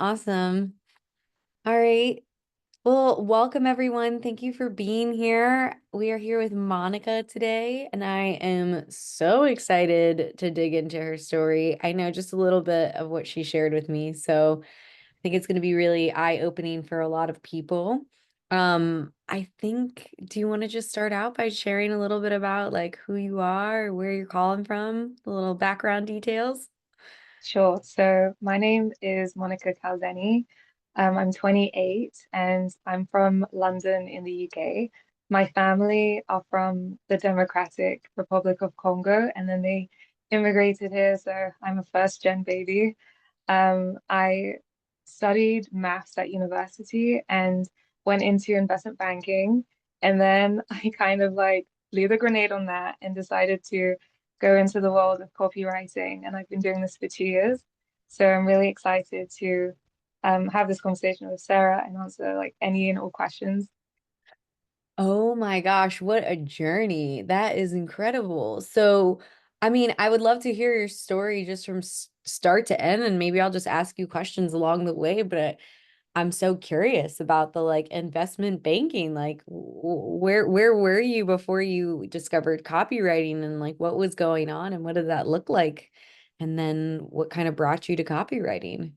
Awesome. All right. Well, welcome everyone. Thank you for being here. We are here with Monica today, and I am so excited to dig into her story. I know just a little bit of what she shared with me, so I think it's going to be really eye-opening for a lot of people. I think, do you want to just start out by sharing a little bit about like who you are, where you're calling from, a little background details? Sure. So my name is Monica Calzeni. I'm 28 and I'm from London in the UK. My family are from the Democratic Republic of Congo and then they immigrated here. So I'm a first gen baby. I studied maths at university and went into investment banking. And then I kind of like blew the grenade on that and decided to go into the world of copywriting. And I've been doing this for 2 years. So I'm really excited to have this conversation with Sarah and answer like any and all questions. Oh my gosh, what a journey. That is incredible. So, I mean, I would love to hear your story just from start to end, and maybe I'll just ask you questions along the way, but I'm so curious about the like investment banking. Like, where were you before you discovered copywriting and like what was going on and what did that look like? And then what kind of brought you to copywriting?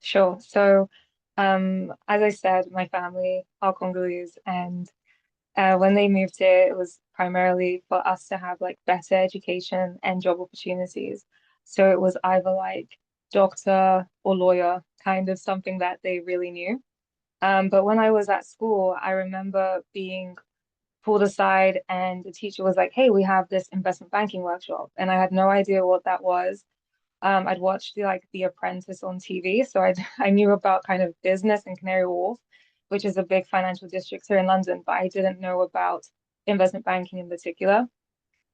Sure. So as I said, my family are Congolese and when they moved here, it was primarily for us to have like better education and job opportunities. So it was either like doctor or lawyer, kind of something that they really knew. But when I was at school, I remember being pulled aside and the teacher was like, "Hey, we have this investment banking workshop," and I had no idea what that was. I'd watched The Apprentice on TV, so I knew about kind of business in Canary Wharf, which is a big financial district here in London, but I didn't know about investment banking in particular.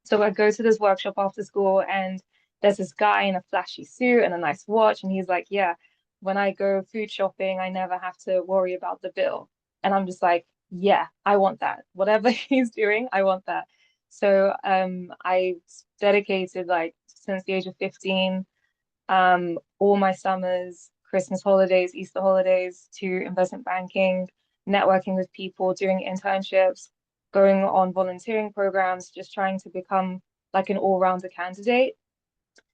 So I go to this workshop after school, and there's this guy in a flashy suit and a nice watch, and he's like, "Yeah, when I go food shopping, I never have to worry about the bill." And I'm just like, "Yeah, I want that. Whatever he's doing, I want that." So I dedicated like since the age of 15 all my summers, Christmas holidays, Easter holidays to investment banking, networking with people, doing internships, going on volunteering programs, just trying to become like an all-rounder candidate.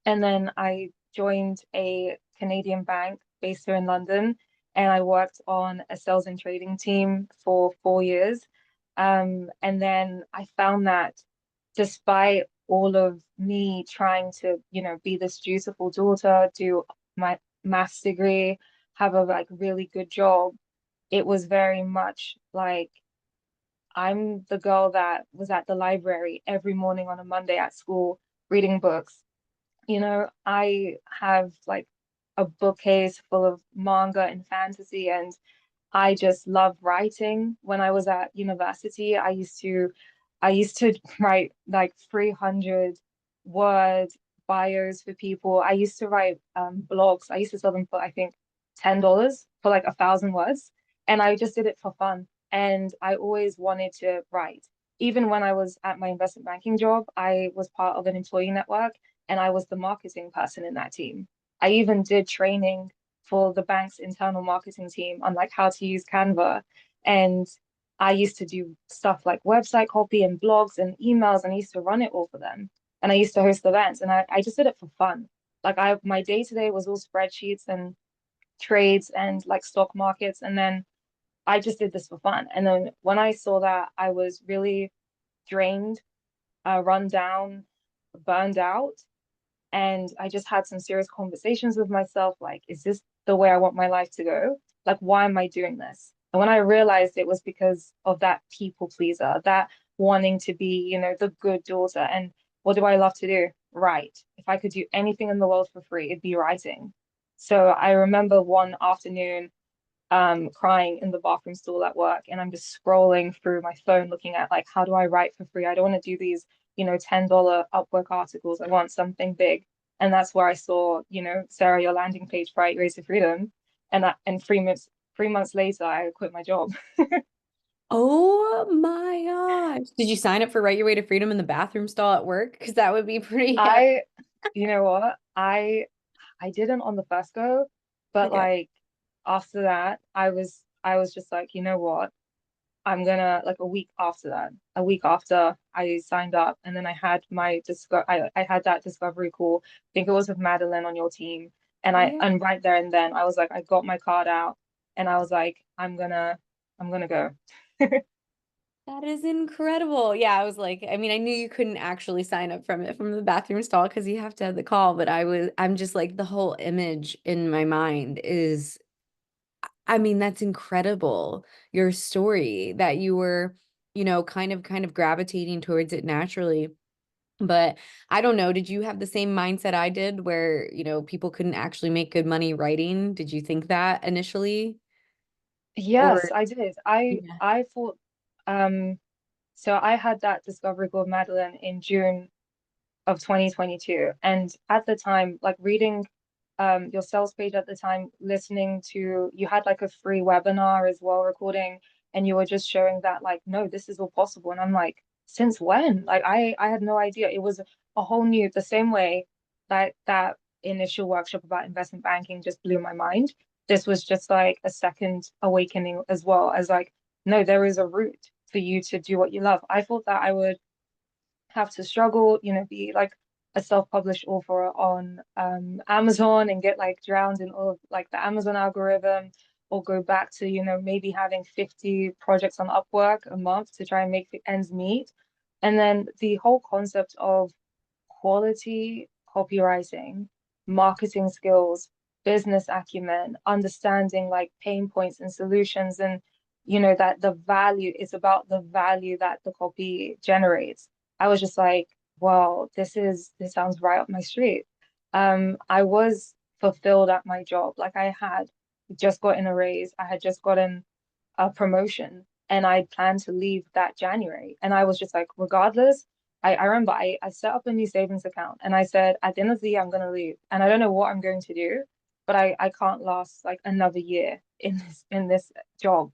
And then I joined a Canadian bank based here in London, and I worked on a sales and trading team for 4 years. And then I found that despite all of me trying to, be this dutiful daughter, do my maths degree, have a like really good job, it was very much like I'm the girl that was at the library every morning on a Monday at school reading books. I have like a bookcase full of manga and fantasy, and I just love writing. When I was at university, I used to write like 300 word bios for people. I used to write blogs. I used to sell them for I think $10 for like 1,000 words, and I just did it for fun. And I always wanted to write. Even when I was at my investment banking job, I was part of an employee network, and I was the marketing person in that team. I even did training for the bank's internal marketing team on like how to use Canva. And I used to do stuff like website copy and blogs and emails, and I used to run it all for them. And I used to host events, and I just did it for fun. Like my day to day was all spreadsheets and trades and like stock markets. And then I just did this for fun. And then when I saw that, I was really drained, run down, burned out. And I just had some serious conversations with myself, like, is this the way I want my life to go? Like, why am I doing this? And when I realized it was because of that people pleaser, that wanting to be, the good daughter. And what do I love to do? Write. If I could do anything in the world for free, it'd be writing. So I remember one afternoon crying in the bathroom stall at work, and I'm just scrolling through my phone looking at like how do I write for free? I don't want to do these, $10 Upwork articles. I want something big. And that's where I saw, Sarah, your landing page for Eight Ways to Freedom. And 3 months later, I quit my job. Oh my gosh. Did you sign up for Write Your Way to Freedom in the bathroom stall at work? Because that would be pretty I, you know what? I didn't on the first go, but okay. like after that, I was just like, you know what? I'm gonna like a week after that, a week after I signed up, and then I had that discovery call. I think it was with Madeline on your team, Yeah. and right there and then I was like, I got my card out, and I was like, I'm gonna go. That is incredible. Yeah, I was like, I mean, I knew you couldn't actually sign up from it from the bathroom stall because you have to have the call, but I'm just like the whole image in my mind is, I mean, that's incredible. Your story that you were, kind of gravitating towards it naturally. But I don't know, did you have the same mindset I did where, people couldn't actually make good money writing? Did you think that initially? Yes, Or I did. I yeah. I thought um so I had that discovery call with Madeline in June of 2022. And at the time, like reading your sales page at the time, listening to you had like a free webinar as well, recording, and you were just showing that like, no, this is all possible. And I'm like, since when? Like I had no idea. It was a whole new, the same way that that initial workshop about investment banking just blew my mind. This was just like a second awakening as well as like, no, there is a route for you to do what you love. I thought that I would have to struggle, be like a self-published author on Amazon and get like drowned in all of like the Amazon algorithm, or go back to, maybe having 50 projects on Upwork a month to try and make the ends meet. And then the whole concept of quality copywriting, marketing skills, business acumen, understanding like pain points and solutions, and that the value is about the value that the copy generates. I was just like, well, this sounds right up my street. I was fulfilled at my job. Like I had just gotten a raise, I had just gotten a promotion, and I planned to leave that January. And I was just like, regardless, I remember I set up a new savings account and I said, at the end of the year, I'm going to leave. And I don't know what I'm going to do, but I can't last like another year in this job.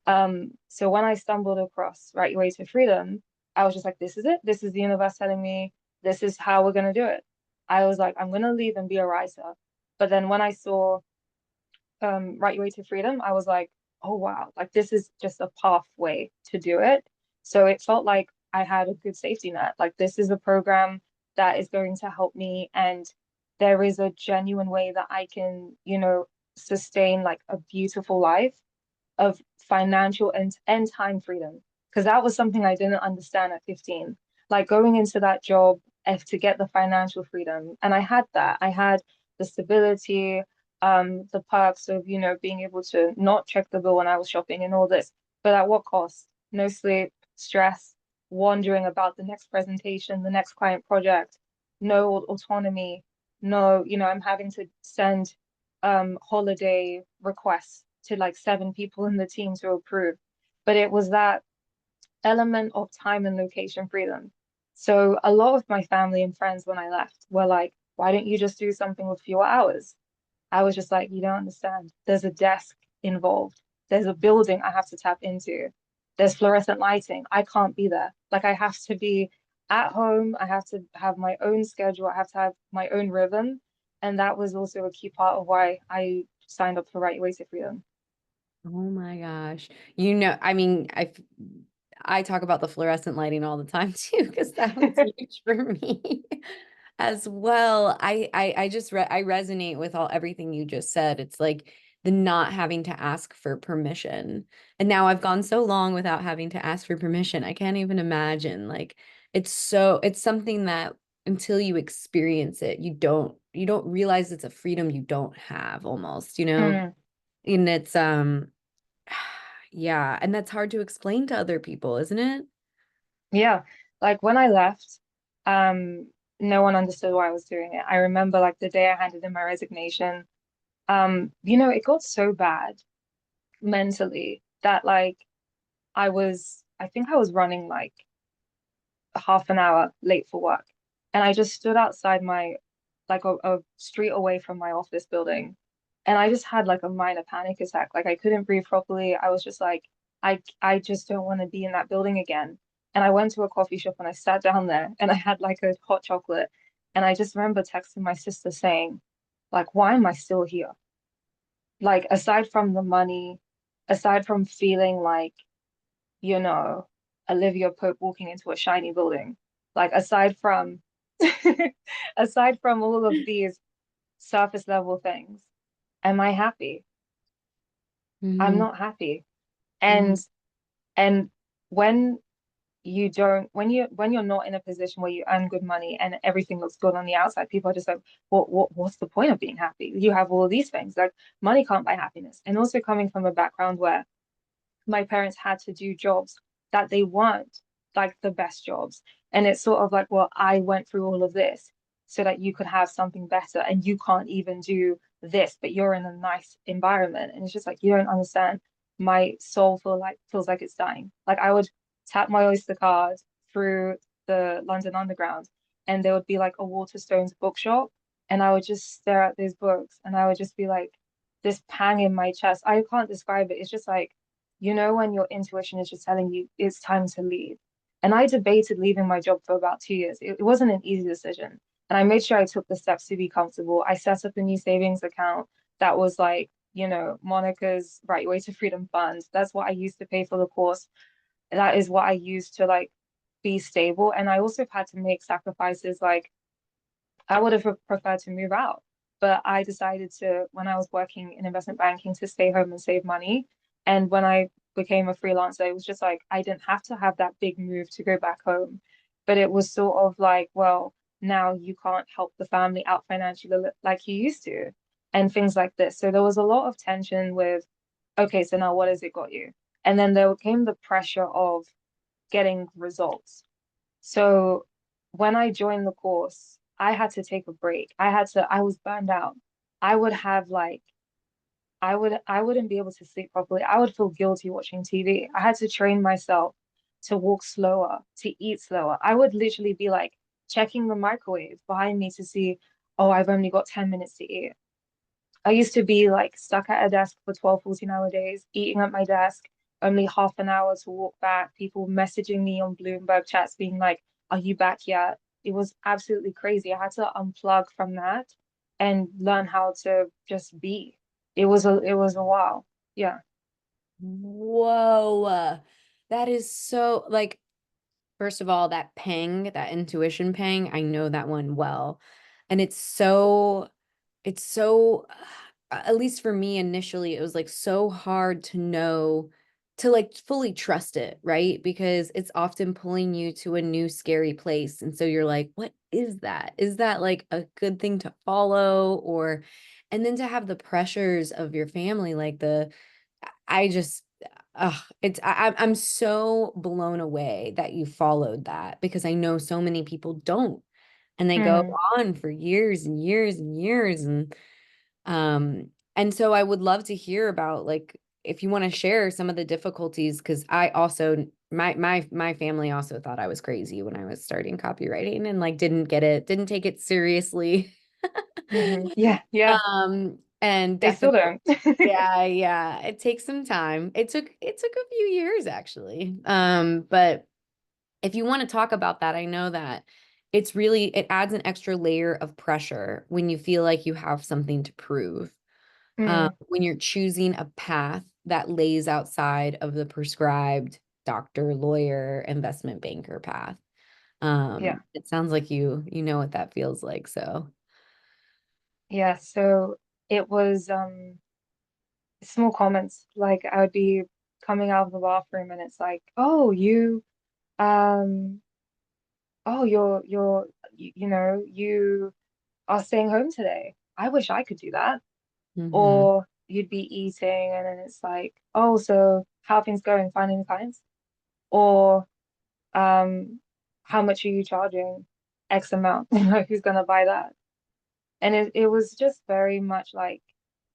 So when I stumbled across Write Your Way to Freedom, I was just like, this is it. This is the universe telling me this is how we're going to do it. I was like, I'm going to leave and be a writer. But then when I saw Write Your Way to Freedom, I was like, oh wow, like this is just a pathway to do it. So it felt like I had a good safety net. Like this is a program that is going to help me, and there is a genuine way that I can, sustain like a beautiful life of financial and time freedom. Because that was something I didn't understand at 15. Like going into that job to get the financial freedom. And I had that. I had the stability, the perks of, being able to not check the bill when I was shopping and all this. But at what cost? No sleep, stress, wondering about the next presentation, the next client project, no autonomy, no, I'm having to send holiday requests to like 7 people in the team to approve. But it was that element of time and location freedom. So a lot of my family and friends when I left were like, why don't you just do something with fewer hours? I was just like, you don't understand. There's a desk involved. There's a building I have to tap into. There's fluorescent lighting. I can't be there. Like I have to be at home. I have to have my own schedule. I have to have my own rhythm. And that was also a key part of why I signed up for Write Your Way to Freedom. Oh my gosh. I mean, I talk about the fluorescent lighting all the time too, because that was huge for me as well. I just I resonate with everything you just said. It's like the not having to ask for permission. And now I've gone so long without having to ask for permission. I can't even imagine. Like it's something that until you experience it, you don't realize it's a freedom you don't have almost. Mm, And it's yeah, and that's hard to explain to other people, isn't it? yeah. Like when I left, um, no one understood why I was doing it. I remember like the day I handed in my resignation, it got so bad mentally that like I think I was running like half an hour late for work. And I just stood outside like a street away from my office building. And I just had like a minor panic attack. Like I couldn't breathe properly. I was just like, I just don't want to be in that building again. And I went to a coffee shop and I sat down there and I had like a hot chocolate. And I just remember texting my sister saying, like, why am I still here? like aside from the money, aside from feeling like, you know, Olivia Pope walking into a shiny building, like aside from aside from all of these surface level things, am I happy? I'm Hmm. not happy. Hmm. And and when you don't when you're not in a position where you earn good money and everything looks good on the outside, people are just like, what's the point of being happy? You have all of these things. Like money can't buy happiness. And also coming from a background where my parents had to do jobs that they weren't like the best jobs. And it's sort of like, well, I went through all of this so that you could have something better, and you can't even do this, but you're in a nice environment. And it's just like, you don't understand. My soul feels like it's dying. Like I would tap my Oyster card through the London Underground, and there would be like a Waterstones bookshop, and I would just stare at these books, and I would just be like, this pang in my chest. I can't describe it. It's just like, when your intuition is just telling you it's time to leave. And I debated leaving my job for about 2 years. It wasn't an easy decision. And I made sure I took the steps to be comfortable. I set up a new savings account that was like, Monica's Right Way to Freedom Fund. That's what I used to pay for the course. That is what I used to like be stable. And I also had to make sacrifices like I would have preferred to move out, but I decided to, when I was working in investment banking, to stay home and save money. And when I became a freelancer, it was just like I didn't have to have that big move to go back home. But it was sort of like, well, now you can't help the family out financially like you used to, and things like this. So there was a lot of tension with, okay, so now what has it got you? And then there came the pressure of getting results. So when I joined the course, I had to take a break. I was burned out. I would have like, I wouldn't be able to sleep properly. I would feel guilty watching TV. I had to train myself to walk slower, to eat slower. I would literally be like checking the microwave behind me to see, oh, I've only got 10 minutes to eat. I used to be like stuck at a desk for 12, 14-hour days, eating at my desk, only half an hour to walk back, people messaging me on Bloomberg chats being like, are you back yet? It was absolutely crazy. I had to unplug from that and learn how to just be. It was a while. Yeah. Whoa. That is so like, first of all, that pang, that intuition pang, I know that one well. And it's so at least for me initially, it was like so hard to know to like fully trust it, right? Because it's often pulling you to a new scary place. And so you're like, what is that? Is that like a good thing to follow? Or, and then to have the pressures of your family, like I just, I'm so blown away that you followed that because I know so many people don't, and they go Mm, on for years and years and years, and so I would love to hear about like if you want to share some of the difficulties because I also my family also thought I was crazy when I was starting copywriting and like didn't take it seriously. Yeah, yeah. And They still definitely, don't. yeah, yeah, it takes some time. It took a few years actually. But if you want to talk about that, I know that it adds an extra layer of pressure when you feel like you have something to prove. Mm, When you're choosing a path that lays outside of the prescribed doctor, lawyer, investment banker path. yeah. It sounds like you know what that feels like. So, Yeah. So it was small comments. Like I would be coming out of the bathroom and it's like, oh, um you are staying home today. I wish I could do that. mhm. Or you'd be eating and then it's like, oh, so how are things going? Finding clients? Or how much are you charging? X amount. Like who's gonna buy that? And it was just very much like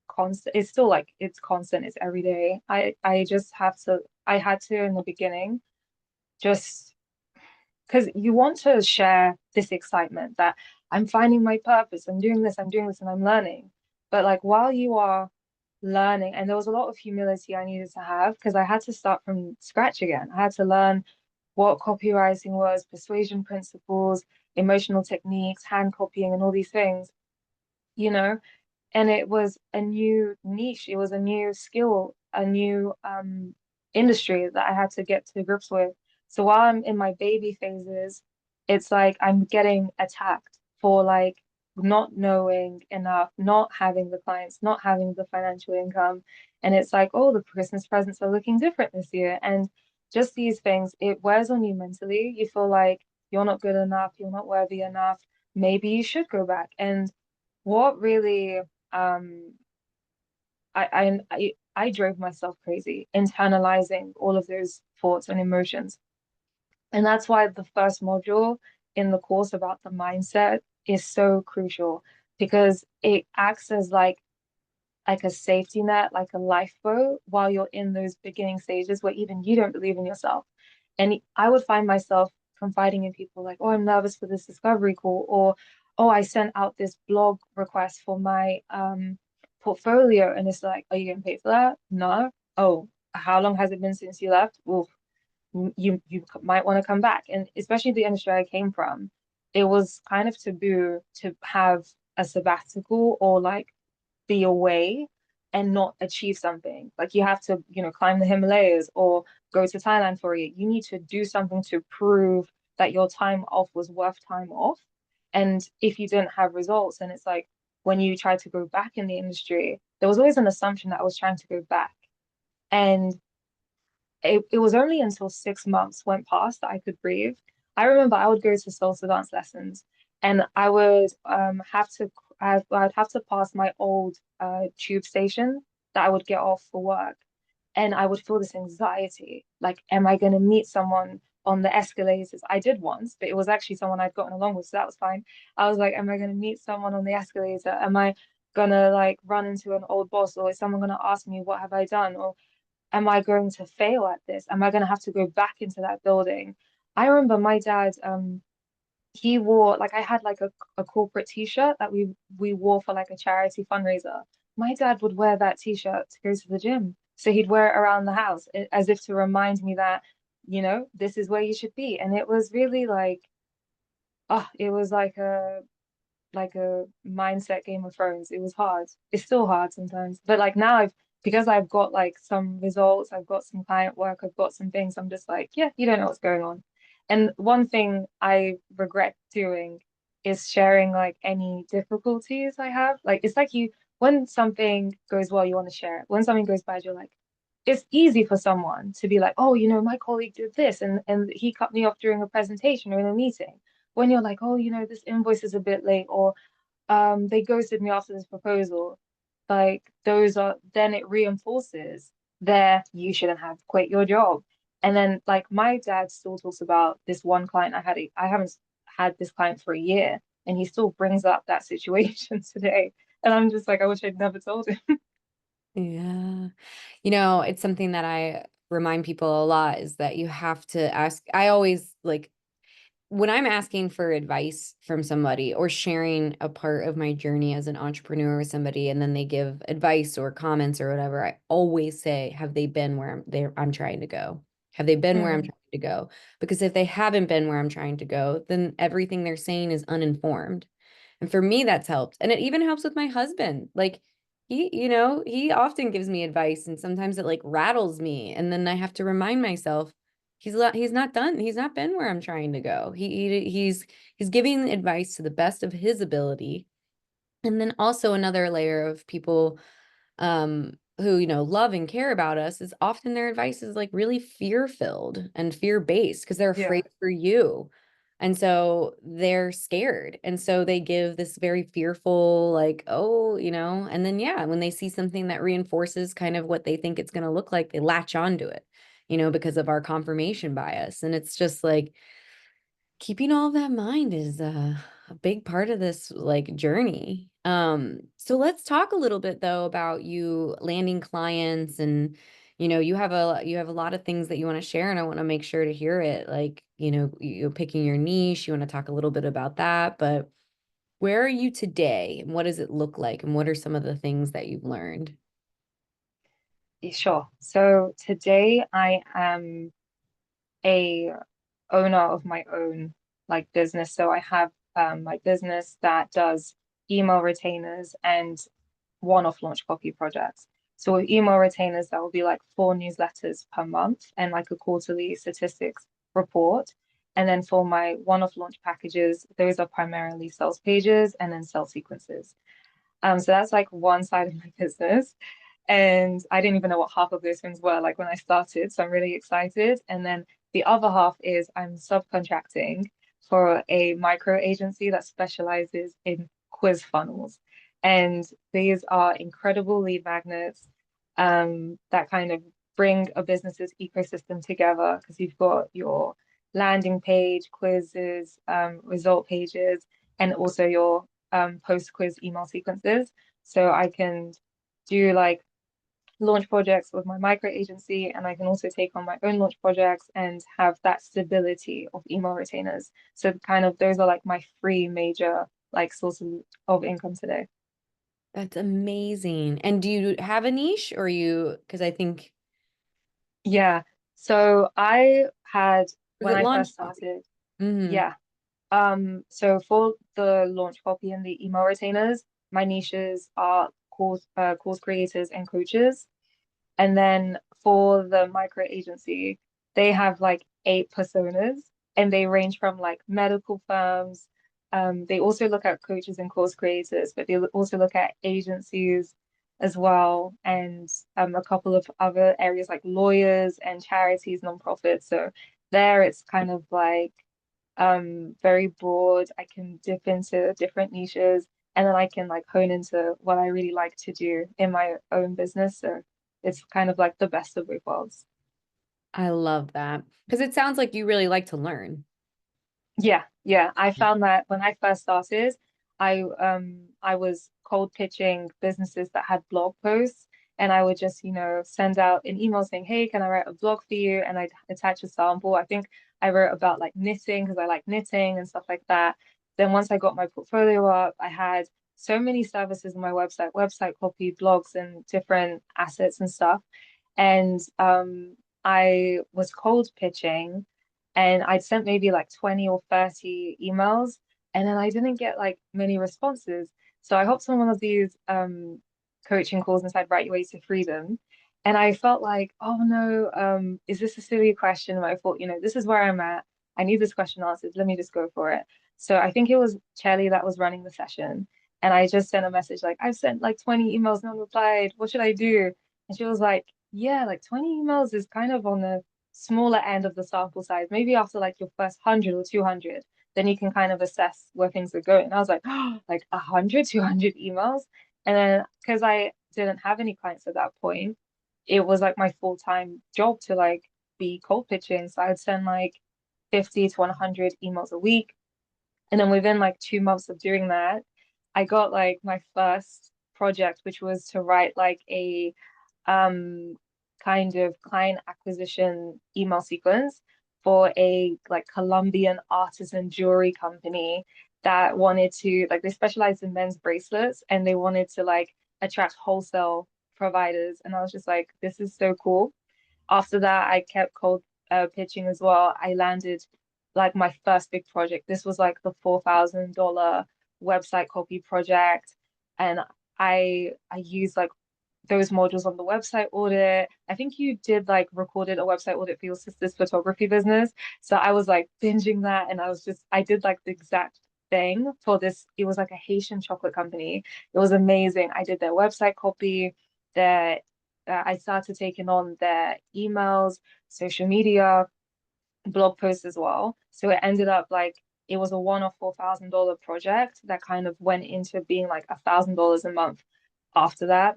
constant. It's still like it's constant, it's every day. I just have to I had to in the beginning just because you want to share this excitement that I'm finding my purpose, I'm doing this, and I'm learning. But like while you are learning, and there was a lot of humility I needed to have because I had to start from scratch again. I had to learn what copywriting was, persuasion principles, emotional techniques, hand copying, and all these things, you know. And it was a new niche, it was a new skill, a new industry that I had to get to grips with. So while I'm in my baby phases, it's like I'm getting attacked for like not knowing enough, not having the clients, not having the financial income. And it's like, oh, the Christmas presents are looking different this year. And just these things, it wears on you mentally. You feel like you're not good enough, you're not worthy enough. Maybe you should go back. And what really um I drove myself crazy, internalizing all of those thoughts and emotions. And that's why the first module in the course about the mindset is so crucial because it acts as like a safety net, like a lifeboat while you're in those beginning stages where even you don't believe in yourself. And I would find myself confiding in people like, oh, I'm nervous for this discovery call, or oh, I sent out this blog request for my portfolio, and it's like, are you getting paid for that? No. Oh, how long has it been since you left? Well, you might want to come back. And especially the industry I came from, it was kind of taboo to have a sabbatical or like be away and not achieve something. Like you have to, climb the Himalayas or go to Thailand for it. You need to do something to prove that your time off was worth time off. And if you didn't have results, and it's like when you try to go back in the industry, there was always an assumption that I was trying to go back. And it was only until 6 months went past that I could breathe. I remember I would go to salsa dance lessons and I would I'd have to pass my old tube station that I would get off for work. And I would feel this anxiety, like, am I going to meet someone on the escalators? I did once, but it was actually someone I'd gotten along with, so that was fine. I was like, am I going to meet someone on the escalator? Am I gonna like run into an old boss, or is someone gonna ask me what have I done? Or am I going to fail at this? Am I going to have to go back into that building? I remember my dad, he wore like I had like a corporate t-shirt that we wore for like a charity fundraiser. My dad would wear that t-shirt to go to the gym. So he'd wear it around the house as if to remind me that, this is where you should be. And it was really like, oh, it was like a mindset Game of Thrones. It was hard. It's still hard sometimes. But like now because I've got like some results, I've got some client work, I've got some things, I'm just like, yeah, you don't know what's going on. And one thing I regret doing is sharing like any difficulties I have. Like it's like when something goes well, you want to share it. When something goes bad, you're like, it's easy for someone to be like, oh, my colleague did this and he cut me off during a presentation or in a meeting. When you're like, oh, this invoice is a bit late, or they ghosted me after this proposal. Like those are then it reinforces there you shouldn't have quit your job. And then like my dad still talks about this one client I had. I haven't had this client for a year, and he still brings up that situation today. And I'm just like, I wish I'd never told him. Yeah. It's something that I remind people a lot is that you have to ask. I always like when I'm asking for advice from somebody or sharing a part of my journey as an entrepreneur with somebody, and then they give advice or comments or whatever, I always say, have they been where I'm trying to go? Have they been where I'm Mm, trying to go? Because if they haven't been where I'm trying to go, then everything they're saying is uninformed. And for me, that's helped. And it even helps with my husband. Like he often gives me advice and sometimes it like rattles me. And then I have to remind myself, he's not done. He's not been where I'm trying to go. He's giving advice to the best of his ability. And then also another layer of people who love and care about us is often their advice is like really fear-filled and fear-based because they're yeah. afraid for you. And so they're scared. And so they give this very fearful, like, oh, and then yeah, when they see something that reinforces kind of what they think it's going to look like, they latch onto it, because of our confirmation bias. And it's just like keeping all of that in mind is a big part of this like journey. So let's talk a little bit though about you landing clients and you have a lot of things that you want to share and I want to make sure to hear it. Like, you picking your niche, you want to talk a little bit about that, but where are you today and what does it look like and what are some of the things that you've learned? Sure. So today I am a owner of my own like business. So I have my business that does email retainers and one-off launch copy projects. So with email retainers, that will be like 4 newsletters per month and like a quarterly statistics report. And then for my one-off launch packages, those are primarily sales pages and then sales sequences. So that's like one side of my business. And I didn't even know what half of those things were like when I started. So I'm really excited. And then the other half is I'm subcontracting for a micro agency that specializes in quiz funnels. And these are incredible lead magnets that kind of bring a business's ecosystem together because you've got your landing page, quizzes, result pages, and also your post-quiz email sequences. So I can do like launch projects with my micro agency, and I can also take on my own launch projects and have that stability of email retainers. So kind of those are like my three major like sources of income today. That's amazing. And do you have a niche or you, because I think, Yeah. So I had was when it I launch first copy? started, Mm-hmm. yeah. So for the launch copy and the email retainers, my niches are course creators and coaches. And then for the micro agency, they have like 8 personas and they range from like medical firms. They also look at coaches and course creators, but they also look at agencies as well and a couple of other areas like lawyers and charities, nonprofits. So there it's kind of like very broad. I can dip into different niches and then I can like hone into what I really like to do in my own business. So it's kind of like the best of both worlds. I love that. Because it sounds like you really like to learn. Yeah, yeah. I found that when I first started, I was cold pitching businesses that had blog posts and I would just, send out an email saying, "Hey, can I write a blog for you?" And I'd attach a sample. I think I wrote about like knitting because I like knitting and stuff like that. Then once I got my portfolio up, I had so many services on my website copy, blogs and different assets and stuff. And I was cold pitching and I'd sent maybe like 20 or 30 emails and then I didn't get like many responses. So I hopped on one of these coaching calls inside Write Your Way to Freedom. And I felt like, oh no, is this a silly question? And I thought, this is where I'm at. I need this question answered. Let me just go for it. So I think it was Chelly that was running the session. And I just sent a message like, I've sent like 20 emails, no one replied. What should I do? And she was like, yeah, like 20 emails is kind of on the smaller end of the sample size. Maybe after like your first 100 or 200, then you can kind of assess where things are going. And I was like, oh, like 100, 200 emails. And then because I didn't have any clients at that point, it was like my full-time job to like be cold pitching. So I'd send like 50 to 100 emails a week. And then within like 2 months of doing that, I got like my first project, which was to write like a um kind of client acquisition email sequence for a like Colombian artisan jewelry company that wanted to like they specialized in men's bracelets and they wanted to like attract wholesale providers. And I was just like, this is so cool. After that, I kept cold pitching as well. I landed like my first big project. This was like the $4,000 website copy project, and I used like those modules on the website audit. I think you did like recorded a website audit for your sister's photography business. So I was like binging that, and I did like the exact thing for this. It was like a Haitian chocolate company. It was amazing. I did their website copy, their I started taking on their emails, social media, blog posts as well. So it ended up like it was a one-off $4,000 project that kind of went into being like $1,000 a month after that.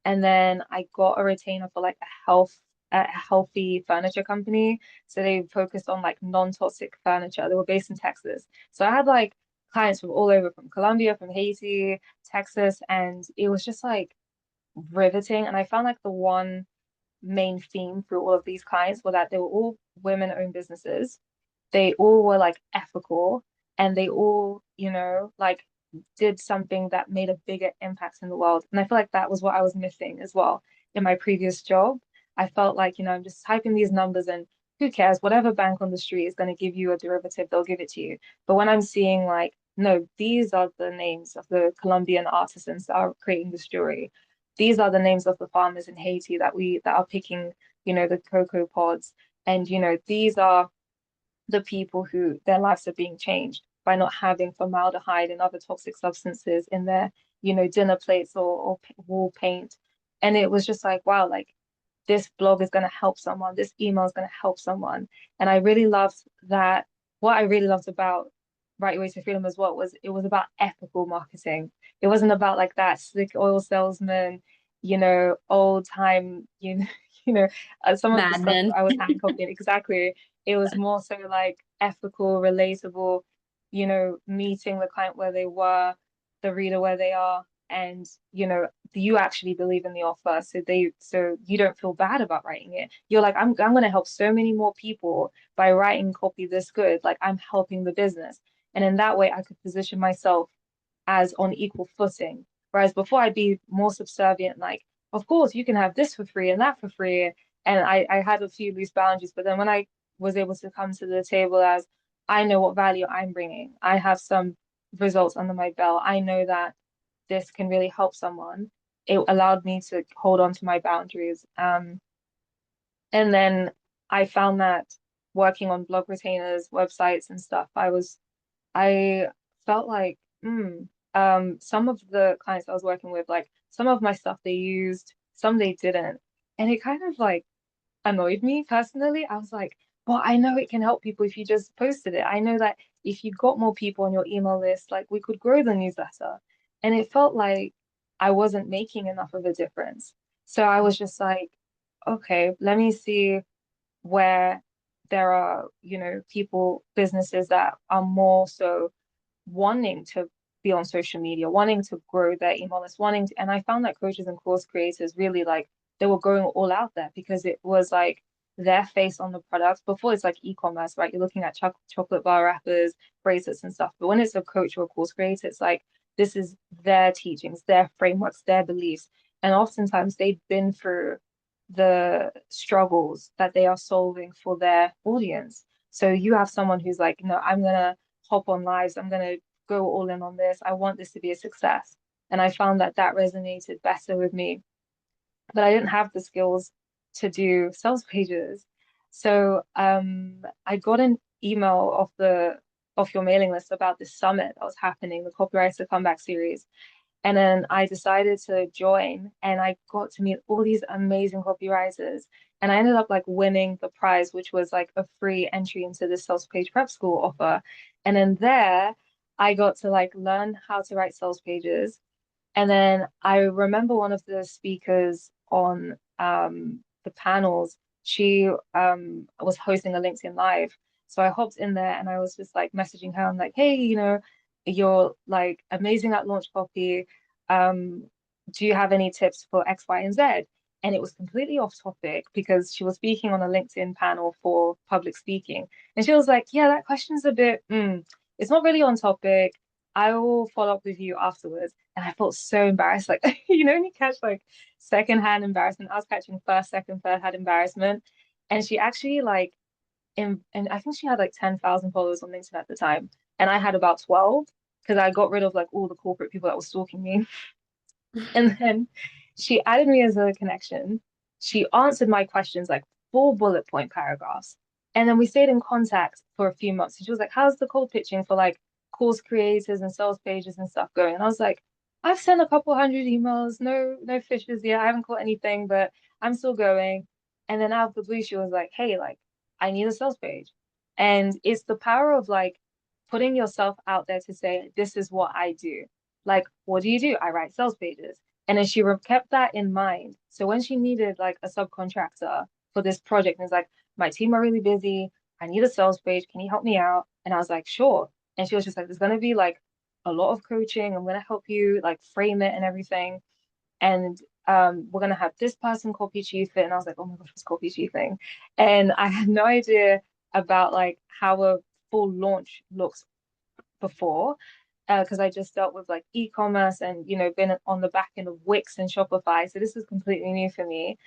And then I got a retainer for like a healthy furniture company. So they focused on like non-toxic furniture. They were based in Texas. So I had like clients from all over, from Colombia, from Haiti, Texas, and it was just like riveting. And I found like the one main theme through all of these clients were that they were all women-owned businesses. They all were like ethical and they all, like did something that made a bigger impact in the world. And I feel like that was what I was missing as well in my previous job. I felt like, I'm just typing these numbers and who cares? Whatever bank on the street is going to give you a derivative, they'll give it to you. But when I'm seeing like no, these are the names of the Colombian artisans that are creating this jewelry. These are the names of the farmers in Haiti that are picking, the cocoa pods. And, these are the people who their lives are being changed by not having formaldehyde and other toxic substances in their, dinner plates or wall paint. And it was just like, wow, like this blog is going to help someone, this email is going to help someone. And I really loved that. What I really loved about Right Way to Freedom as well was it was about ethical marketing. It wasn't about like that slick oil salesman, old time, some of the Mad stuff Men. I was hand copying. Exactly. It was more so like ethical, relatable, meeting the client where they were, the reader where they are, and you actually believe in the offer, so you don't feel bad about writing it. You're like, I'm gonna help so many more people by writing copy this good. Like I'm helping the business. And in that way I could position myself as on equal footing. Whereas before I'd be more subservient, like, of course, you can have this for free and that for free. And I had a few loose boundaries. But then when I was able to come to the table as I know what value I'm bringing, I have some results under my belt, I know that this can really help someone, it allowed me to hold on to my boundaries. And then I found that working on blog retainers, websites and stuff, I felt like, some of the clients I was working with, like some of my stuff they used, some they didn't. And it kind of like annoyed me personally. I was like, well, I know it can help people if you just posted it. I know that if you got more people on your email list, like we could grow the newsletter. And it felt like I wasn't making enough of a difference. So I was just like, okay, let me see where there are, people, businesses that are more so wanting to be on social media, wanting to grow their email list, and I found that coaches and course creators really like they were going all out there because it was like their face on the product. Before it's like e-commerce, right? You're looking at chocolate bar wrappers, bracelets and stuff. But when it's a coach or a course creator, it's like this is their teachings, their frameworks, their beliefs. And oftentimes they've been through the struggles that they are solving for their audience. So you have someone who's like, no, I'm gonna hop on lives, I'm gonna go all in on this. I want this to be a success. And I found that that resonated better with me. But I didn't have the skills to do sales pages. So I got an email off your mailing list about this summit that was happening, the Copywriter Comeback series. And then I decided to join and I got to meet all these amazing copywriters. And I ended up like winning the prize, which was like a free entry into the sales page prep school offer. And then there I got to like learn how to write sales pages. And then I remember one of the speakers on the panels, she was hosting a LinkedIn Live. So I hopped in there and I was just like messaging her. I'm like, hey, you're like amazing at launch copy. Um, do you have any tips for X, Y, and Z? And it was completely off topic because she was speaking on a LinkedIn panel for public speaking. And she was like, yeah, that question's a bit, it's not really on topic. I will follow up with you afterwards. And I felt so embarrassed. Like, when you catch like secondhand embarrassment, I was catching first, second, third hand embarrassment. And she actually like and I think she had like 10,000 followers on LinkedIn at the time. And I had about 12 because I got rid of like all the corporate people that were stalking me. And then she added me as a connection. She answered my questions like 4 bullet point paragraphs. And then we stayed in contact for a few months. And she was like, how's the cold pitching for like course creators and sales pages and stuff going? And I was like, I've sent a couple hundred emails, no fishes yet. I haven't caught anything, but I'm still going. And then out of the blue, she was like, hey, like, I need a sales page. And it's the power of like putting yourself out there to say, this is what I do. Like, what do? I write sales pages. And then she kept that in mind. So when she needed like a subcontractor for this project, and it's like, my team are really busy. I need a sales page. Can you help me out? And I was like, sure. And she was just like, there's going to be like a lot of coaching. I'm going to help you like frame it and everything. And we're going to have this person copy chief it. And I was like, oh my gosh, what's copy chiefing? And I had no idea about like how a full launch looks before because I just dealt with like e-commerce and been on the back end of Wix and Shopify. So this was completely new for me.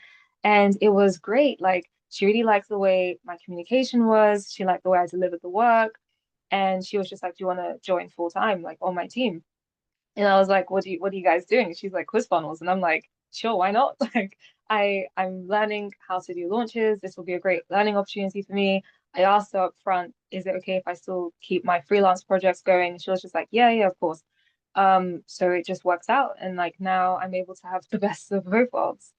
And it was great. Like she really liked the way my communication was. She liked the way I delivered the work. And she was just like, "Do you want to join full time, like on my team?" And I was like, what are you guys doing? She's like, quiz funnels. And I'm like, sure, why not? Like I'm learning how to do launches. This will be a great learning opportunity for me. I asked her up front, is it okay if I still keep my freelance projects going? She was just like, yeah, yeah, of course. So it just works out. And like now I'm able to have the best of both worlds.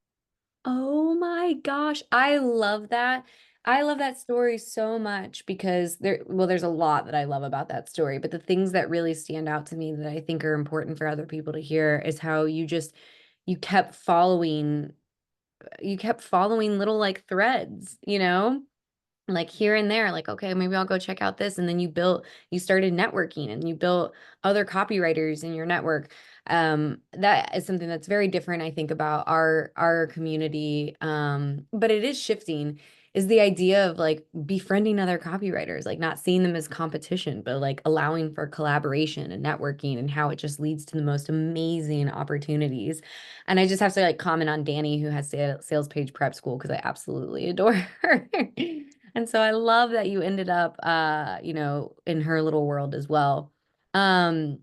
Oh my gosh, I love that. I love that story so much because there's a lot that I love about that story, but the things that really stand out to me that I think are important for other people to hear is how you kept following you kept following little like threads, like here and there, like, okay, maybe I'll go check out this. And then you started networking and you built other copywriters in your network. That is something that's very different, I think, about our community. But it is shifting, is the idea of like befriending other copywriters, like not seeing them as competition, but like allowing for collaboration and networking and how it just leads to the most amazing opportunities. And I just have to like comment on Danny, who has sales page prep school, because I absolutely adore her. And so I love that you ended up in her little world as well. Um,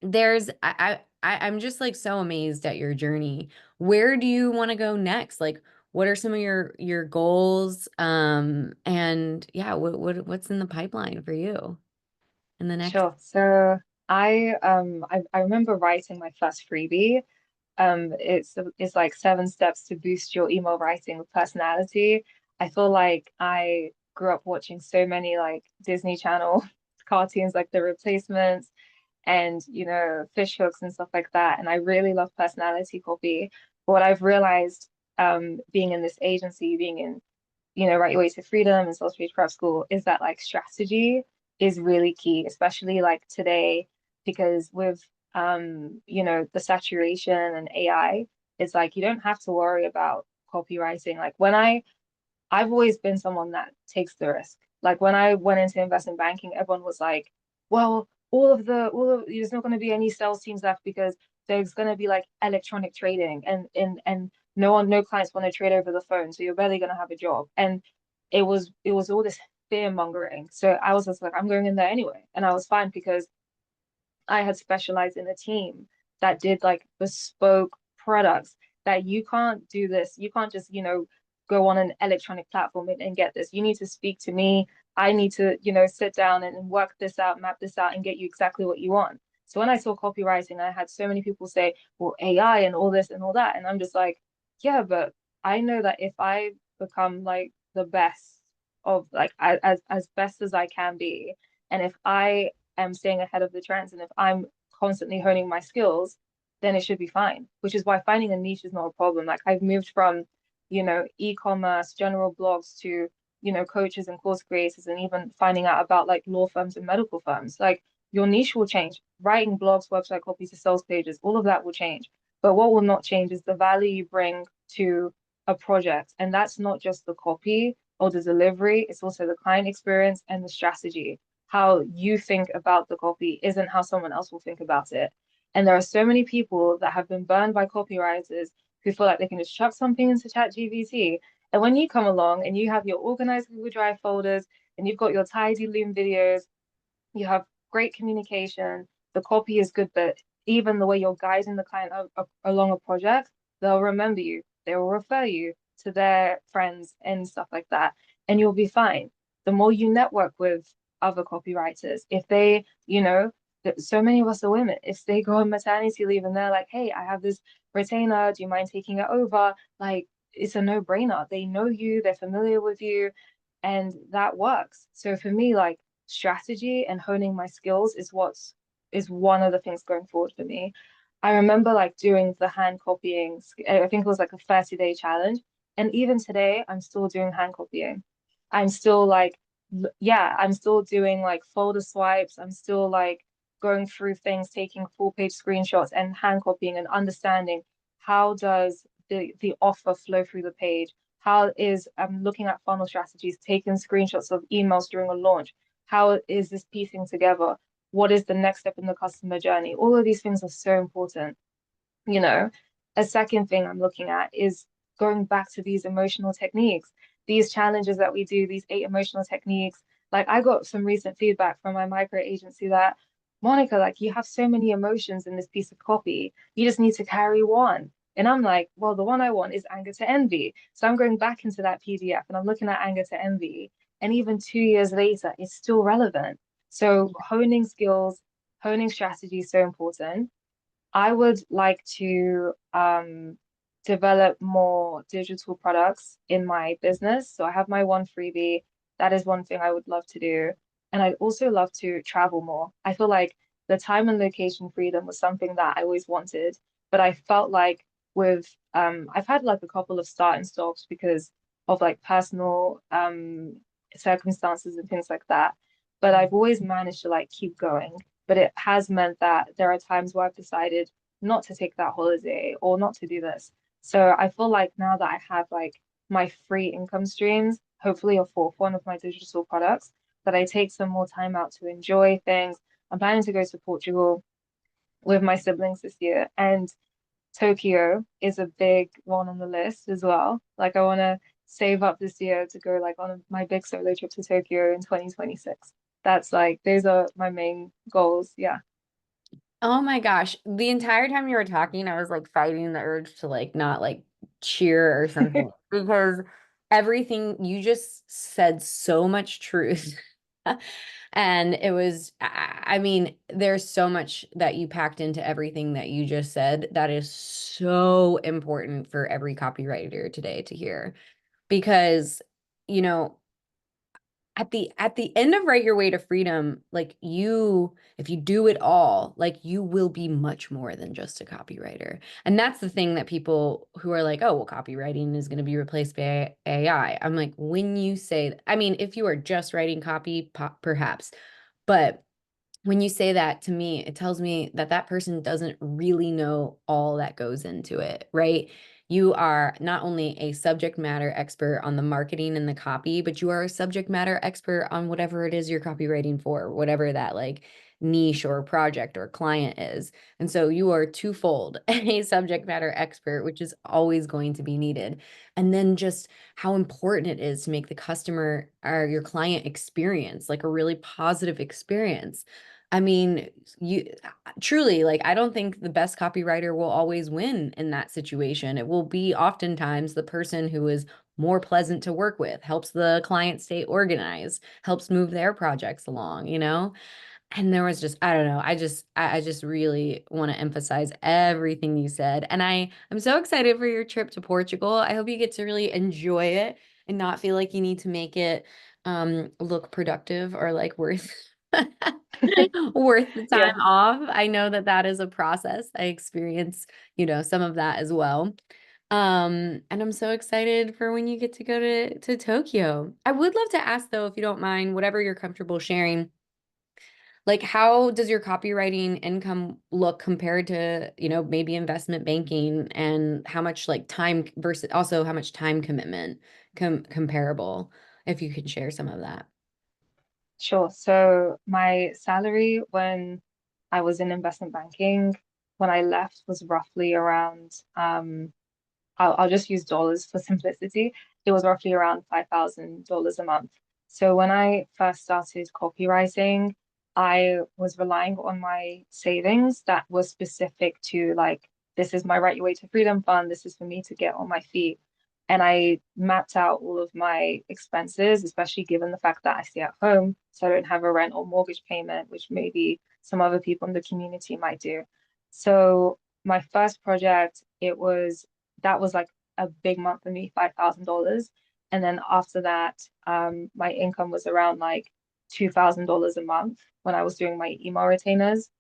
there's I'm just like so amazed at your journey. Where do you want to go next? Like what are some of your goals? And yeah, what's in the pipeline for you in the next? Sure. So I remember writing my first freebie. It's like 7 steps to boost your email writing with personality. I feel like I grew up watching so many like Disney Channel cartoons like The Replacements and fish hooks and stuff like that. And I really love personality copy. But what I've realized being in this agency, being in Right Your Way to Freedom and Sales Page Prep School is that like strategy is really key, especially like today, because with the saturation and AI, it's like you don't have to worry about copywriting. Like I've always been someone that takes the risk. Like when I went into investment banking, everyone was like, well, there's not going to be any sales teams left because there's going to be like electronic trading and no clients want to trade over the phone, so you're barely going to have a job. And it was all this fear mongering. So I was just like, I'm going in there anyway, and I was fine because I had specialized in a team that did like bespoke products that you can't do this. You can't just, go on an electronic platform and get this. You need to speak to me. I need to, sit down and work this out, map this out, and get you exactly what you want. So when I saw copywriting, I had so many people say, well, AI and all this and all that. And I'm just like, yeah, but I know that if I become like the best of like as best as I can be, and if I am staying ahead of the trends and if I'm constantly honing my skills, then it should be fine. Which is why finding a niche is not a problem. Like I've moved from, e-commerce, general blogs to, coaches and course creators and even finding out about like law firms and medical firms. Like your niche will change. Writing blogs, website copies to sales pages, all of that will change. But what will not change is the value you bring to a project. And that's not just the copy or the delivery, it's also the client experience and the strategy. How you think about the copy isn't how someone else will think about it. And there are so many people that have been burned by copywriters who feel like they can just chuck something into ChatGPT. And when you come along and you have your organized Google Drive folders and you've got your tidy Loom videos, you have great communication, the copy is good, but even the way you're guiding the client along a project, they'll remember you, they will refer you to their friends and stuff like that, and you'll be fine. The more you network with other copywriters, if they, so many of us are women, if they go on maternity leave and they're like, hey, I have this retainer, do you mind taking it over? Like, it's a no-brainer. They know you, they're familiar with you, and that works. So for me, like, strategy and honing my skills is one of the things going forward for me. I remember like doing the hand copying. I think it was like a 30-day challenge. And even today, I'm still doing hand copying. I'm still like, yeah, I'm still doing like folder swipes. I'm still like going through things, taking full page screenshots and hand copying and understanding how does the offer flow through the page. How is looking at funnel strategies, taking screenshots of emails during a launch, how is this piecing together? What is the next step in the customer journey? All of these things are so important. You know, a second thing I'm looking at is going back to these emotional techniques, these challenges that we do, these 8 emotional techniques. Like I got some recent feedback from my micro agency that, Monica, like you have so many emotions in this piece of copy. You just need to carry one. And I'm like, well, the one I want is anger to envy. So I'm going back into that PDF and I'm looking at anger to envy. And even 2 years later, it's still relevant. So honing skills, honing strategy is so important. I would like to develop more digital products in my business. So I have my one freebie. That is one thing I would love to do. And I'd also love to travel more. I feel like the time and location freedom was something that I always wanted, but I felt like with I've had like a couple of start and stops because of like personal circumstances and things like that. But I've always managed to like keep going. But it has meant that there are times where I've decided not to take that holiday or not to do this. So I feel like now that I have like my free income streams, hopefully a fourth one of my digital products, that I take some more time out to enjoy things. I'm planning to go to Portugal with my siblings this year, and Tokyo is a big one on the list as well. Like I want to save up this year to go like on my big solo trip to Tokyo in 2026. That's like those are my main goals. Yeah. Oh my gosh. The entire time you were talking, I was like fighting the urge to like not like cheer or something because everything you just said so much truth. And it was, I mean, there's so much that you packed into everything that you just said that is so important for every copywriter today to hear because, you know, at the end of Write Your Way to Freedom, like you, if you do it all, like you will be much more than just a copywriter. And that's the thing that people who are like, oh, well, copywriting is going to be replaced by AI. I'm like, when you say, I mean, if you are just writing copy, perhaps, but when you say that to me, it tells me that that person doesn't really know all that goes into it, right? You are not only a subject matter expert on the marketing and the copy, but you are a subject matter expert on whatever it is you're copywriting for, whatever that like niche or project or client is. And so you are twofold a subject matter expert, which is always going to be needed. And then just how important it is to make the customer or your client experience like a really positive experience. I mean, you truly like, I don't think the best copywriter will always win in that situation. It will be oftentimes the person who is more pleasant to work with, helps the client stay organized, helps move their projects along, you know? And there was just, I don't know, I just really want to emphasize everything you said. And I'm so excited for your trip to Portugal. I hope you get to really enjoy it and not feel like you need to make it look productive or like worth worth the time Yeah. off. I know that that is a process. I experience, some of that as well. And I'm so excited for when you get to go to Tokyo. I would love to ask though, if you don't mind, whatever you're comfortable sharing, like how does your copywriting income look compared to, maybe investment banking and how much like time versus also how much time commitment comparable, if you could share some of that. Sure. So my salary when I was in investment banking, when I left, was roughly around I'll just use dollars for simplicity. It was roughly around $5,000 a month. So when I first started copywriting, I was relying on my savings that was specific to like, this is my Write Your Way to Freedom fund. This is for me to get on my feet. And I mapped out all of my expenses, especially given the fact that I stay at home, so I don't have a rent or mortgage payment, which maybe some other people in the community might do. So my first project, that was like a big month for me, $5,000. And then after that, my income was around like $2,000 a month when I was doing my email retainers.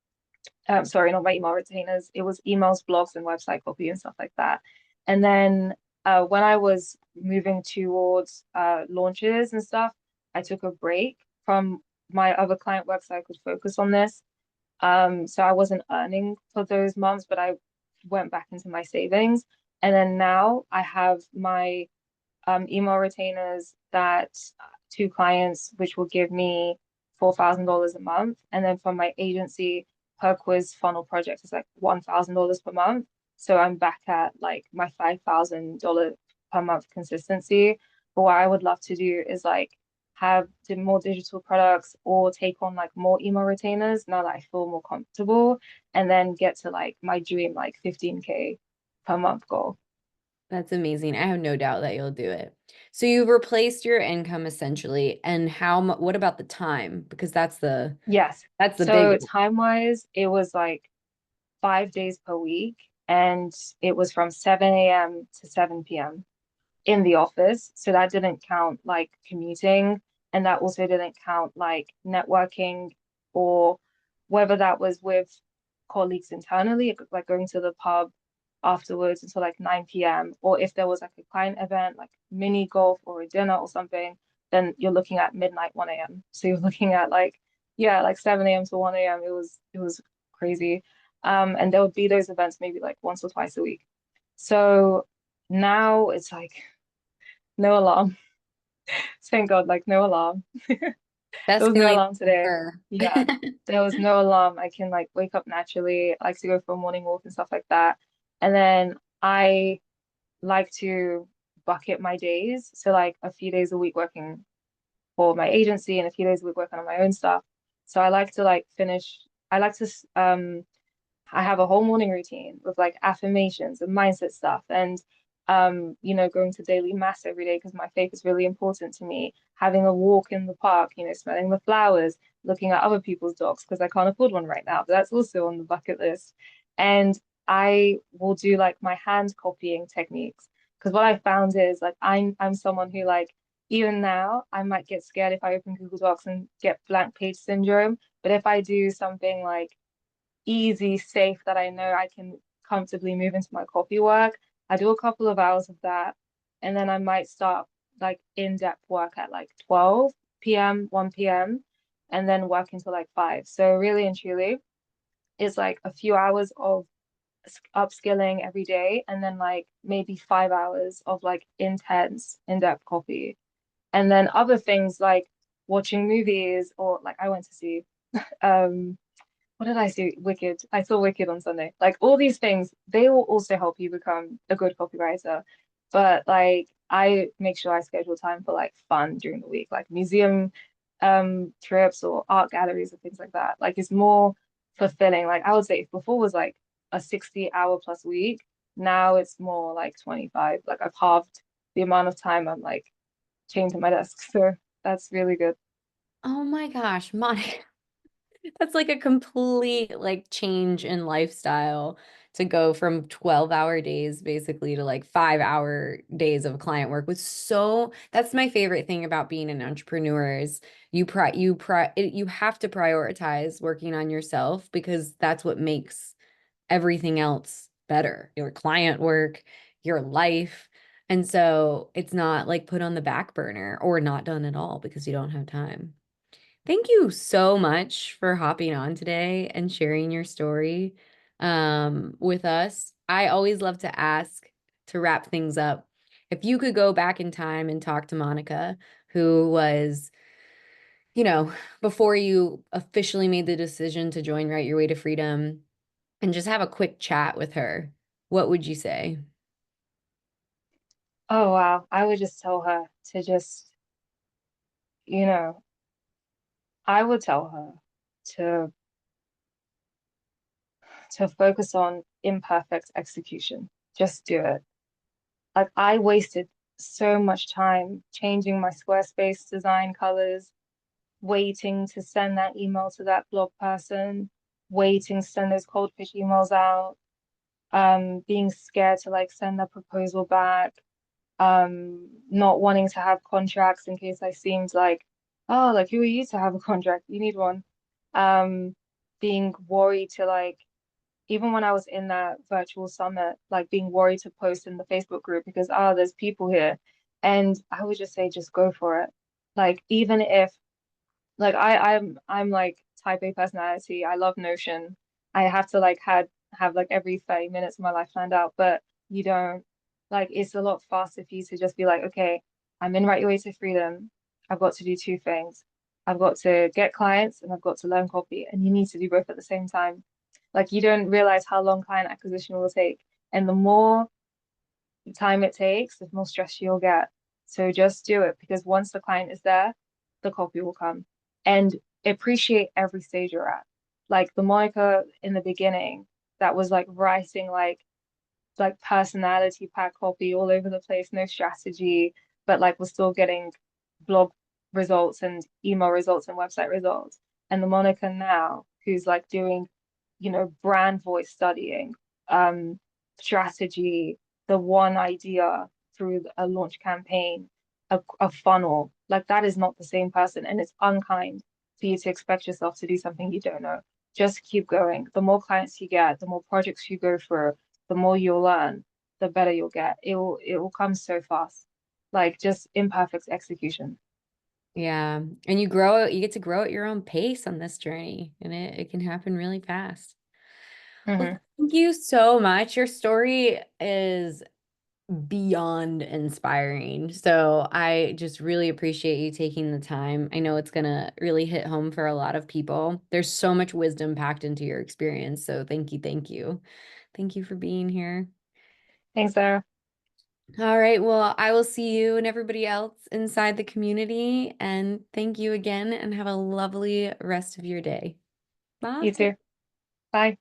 Sorry, not my email retainers. It was emails, blogs, and website copy and stuff like that. And then when I was moving towards launches and stuff, I took a break from my other client work so I could focus on this. So I wasn't earning for those months, but I went back into my savings. And then now I have my email retainers that two clients, which will give me $4,000 a month. And then from my agency, per quiz funnel project is like $1,000 per month. So I'm back at like my $5,000 per month consistency. But what I would love to do is like have did more digital products or take on like more email retainers now that I feel more comfortable and then get to like my dream like 15K per month goal. That's amazing. I have no doubt that you'll do it. So you've replaced your income essentially, and what about the time? Because Yes. that's the big So time-wise, it was like 5 days per week and it was from 7 a.m. to 7 p.m. in the office. So that didn't count like commuting, and that also didn't count like networking or whether that was with colleagues internally, like going to the pub afterwards until like 9 p.m. Or if there was like a client event, like mini golf or a dinner or something, then you're looking at midnight, 1 a.m. So you're looking at like, yeah, like 7 a.m. to 1 a.m. It was crazy. And there would be those events maybe like once or twice a week. So now it's like no alarm. Thank God, like no alarm. There best was no feeling alarm today. ever. Yeah, there was no alarm. I can like wake up naturally. I like to go for a morning walk and stuff like that. And then I like to bucket my days. So like a few days a week working for my agency and a few days a week working on my own stuff. So I like to like finish. I like to I have a whole morning routine with like affirmations and mindset stuff and going to daily mass every day because my faith is really important to me. Having a walk in the park, smelling the flowers, looking at other people's dogs because I can't afford one right now, but that's also on the bucket list. And I will do like my hand copying techniques because what I found is like I'm someone who like even now I might get scared if I open Google Docs and get blank page syndrome, but if I do something like easy, safe that I know I can comfortably move into my copy work. I do a couple of hours of that, and then I might start like in-depth work at like 12 p.m., 1 p.m., and then work until like 5. So really and truly, it's like a few hours of upskilling every day, and then like maybe 5 hours of like intense, in-depth copy. And then other things like watching movies or like I went to see um what did I see? Wicked. I saw Wicked on Sunday. Like all these things, they will also help you become a good copywriter. But like I make sure I schedule time for like fun during the week, like museum trips or art galleries and things like that. Like it's more fulfilling. Like I would say if before was like a 60-hour plus week, now it's more like 25. Like I've halved the amount of time I'm like chained to my desk. So that's really good. Oh my gosh, Monica. That's like a complete like change in lifestyle to go from 12-hour days basically to like 5-hour days of client work was that's my favorite thing about being an entrepreneur is you have to prioritize working on yourself because that's what makes everything else better. Your client work, your life. And so it's not like put on the back burner or not done at all because you don't have time. Thank you so much for hopping on today and sharing your story with us. I always love to ask to wrap things up. If you could go back in time and talk to Monica, who was, you know, before you officially made the decision to join Write Your Way to Freedom and just have a quick chat with her, what would you say? Oh wow. I would just tell her to just, you know, I would tell her to focus on imperfect execution. Just do it. Like I wasted so much time changing my Squarespace design colors, waiting to send that email to that blog person, waiting to send those cold pitch emails out, being scared to like send a proposal back, not wanting to have contracts in case I seemed like, oh, like who are you to have a contract? You need one. Um, being worried to like even when I was in that virtual summit, like being worried to post in the Facebook group because there's people here. And I would just say just go for it. Like even if like I'm like type A personality. I love Notion. I have to like have like every 30 minutes of my life planned out, but you don't like it's a lot faster for you to just be like, okay, I'm in Right Your Way to Freedom. I've got to do two things. I've got to get clients and I've got to learn copy, and you need to do both at the same time. Like you don't realize how long client acquisition will take. And the more time it takes, the more stress you'll get. So just do it because once the client is there, the copy will come. And appreciate every stage you're at. Like the Monica in the beginning, that was like writing like personality pack copy all over the place, no strategy, but like we're still getting blog results and email results and website results. And the Monica now, who's like doing, brand voice studying, um, strategy, the one idea through a launch campaign, a funnel, like that is not the same person. And it's unkind for you to expect yourself to do something you don't know. Just keep going. The more clients you get, the more projects you go through, the more you'll learn, the better you'll get. It will come so fast. Like just imperfect execution. Yeah. And you get to grow at your own pace on this journey, and it can happen really fast. Well, Hmm. thank you so much. Your story is beyond inspiring. So I just really appreciate you taking the time. I know it's gonna really hit home for a lot of people. There's so much wisdom packed into your experience. So thank you, thank you. Thank you for being here. Thanks, Sarah. All right. Well, I will see you and everybody else inside the community. And thank you again, and have a lovely rest of your day. You Bye. too. Bye.